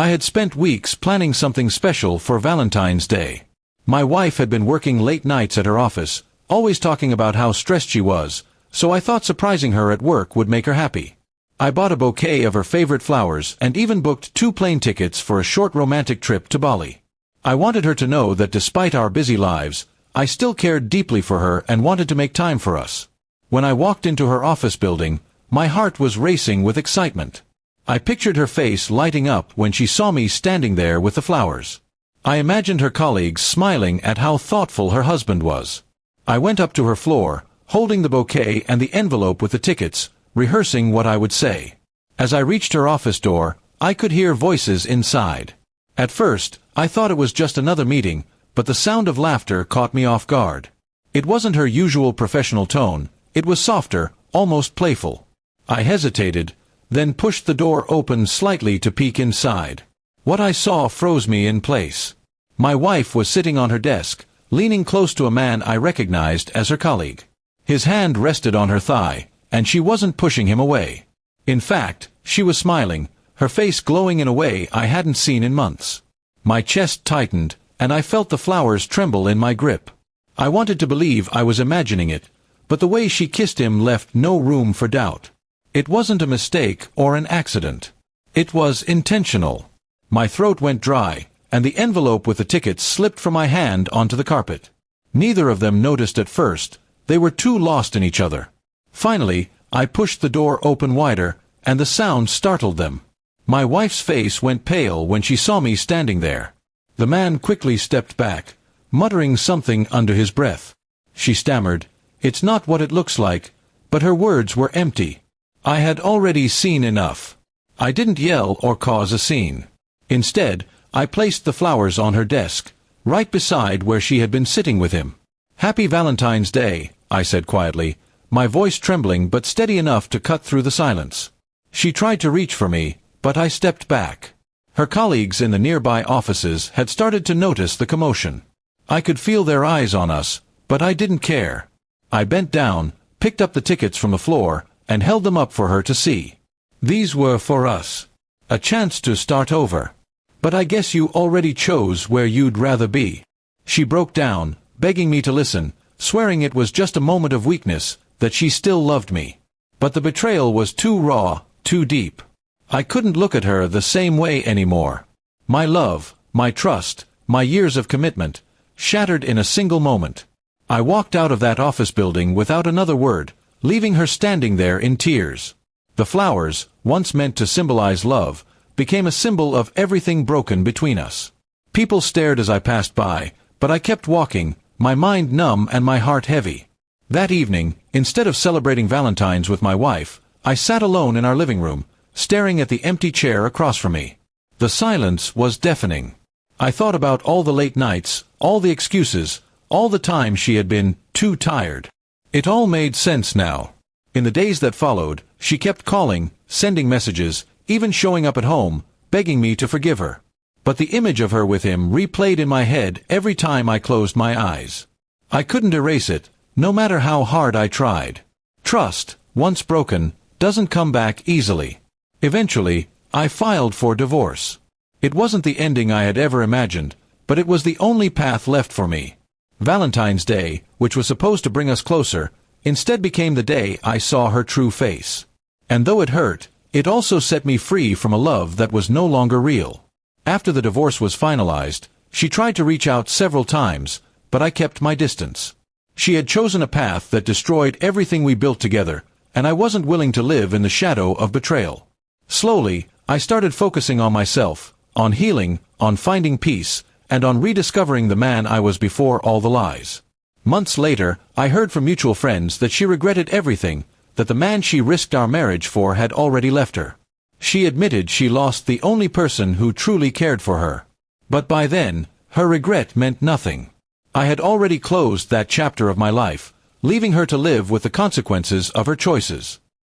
I had spent weeks planning something special for Valentine's Day. My wife had been working late nights at her office, always talking about how stressed she was, so I thought surprising her at work would make her happy. I bought a bouquet of her favorite flowers and even booked 2 plane tickets for a short romantic trip to Bali. I wanted her to know that despite our busy lives, I still cared deeply for her and wanted to make time for us. When I walked into her office building, my heart was racing with excitement. I pictured her face lighting up when she saw me standing there with the flowers. I imagined her colleagues smiling at how thoughtful her husband was. I went up to her floor, holding the bouquet and the envelope with the tickets, rehearsing what I would say. As I reached her office door, I could hear voices inside. At first, I thought it was just another meeting, but the sound of laughter caught me off guard. It wasn't her usual professional tone, it was softer, almost playful. I hesitated, then pushed the door open slightly to peek inside. What I saw froze me in place. My wife was sitting on her desk, leaning close to a man I recognized as her colleague. His hand rested on her thigh, and she wasn't pushing him away. In fact, she was smiling, her face glowing in a way I hadn't seen in months. My chest tightened, and I felt the flowers tremble in my grip. I wanted to believe I was imagining it, but the way she kissed him left no room for doubt. It wasn't a mistake or an accident. It was intentional. My throat went dry, and the envelope with the tickets slipped from my hand onto the carpet. Neither of them noticed at first. They were too lost in each other. Finally, I pushed the door open wider, and the sound startled them. My wife's face went pale when she saw me standing there. The man quickly stepped back, muttering something under his breath. She stammered, "It's not what it looks like," but her words were empty. I had already seen enough. I didn't yell or cause a scene. Instead, I placed the flowers on her desk, right beside where she had been sitting with him. "Happy Valentine's Day," I said quietly, my voice trembling but steady enough to cut through the silence. She tried to reach for me, but I stepped back. Her colleagues in the nearby offices had started to notice the commotion. I could feel their eyes on us, but I didn't care. I bent down, picked up the tickets from the floor, and held them up for her to see. These were for us. A chance to start over. "But I guess you already chose where you'd rather be." She broke down, begging me to listen, swearing it was just a moment of weakness, that she still loved me. But the betrayal was too raw, too deep. I couldn't look at her the same way anymore. My love, my trust, my years of commitment, shattered in a single moment. I walked out of that office building without another word, leaving her standing there in tears. The flowers, once meant to symbolize love, became a symbol of everything broken between us. People stared as I passed by, but I kept walking, my mind numb and my heart heavy. That evening, instead of celebrating Valentine's with my wife, I sat alone in our living room, staring at the empty chair across from me. The silence was deafening. I thought about all the late nights, all the excuses, all the times she had been too tired. It all made sense now. In the days that followed, she kept calling, sending messages, even showing up at home, begging me to forgive her. But the image of her with him replayed in my head every time I closed my eyes. I couldn't erase it, no matter how hard I tried. Trust, once broken, doesn't come back easily. Eventually, I filed for divorce. It wasn't the ending I had ever imagined, but it was the only path left for me. Valentine's Day, which was supposed to bring us closer, instead became the day I saw her true face. And though it hurt, it also set me free from a love that was no longer real. After the divorce was finalized, she tried to reach out several times, but I kept my distance. She had chosen a path that destroyed everything we built together, and I wasn't willing to live in the shadow of betrayal. Slowly, I started focusing on myself, on healing, on finding peace, and on rediscovering the man I was before all the lies. Months later, I heard from mutual friends that she regretted everything, that the man she risked our marriage for had already left her. She admitted she lost the only person who truly cared for her. But by then, her regret meant nothing. I had already closed that chapter of my life, leaving her to live with the consequences of her choices.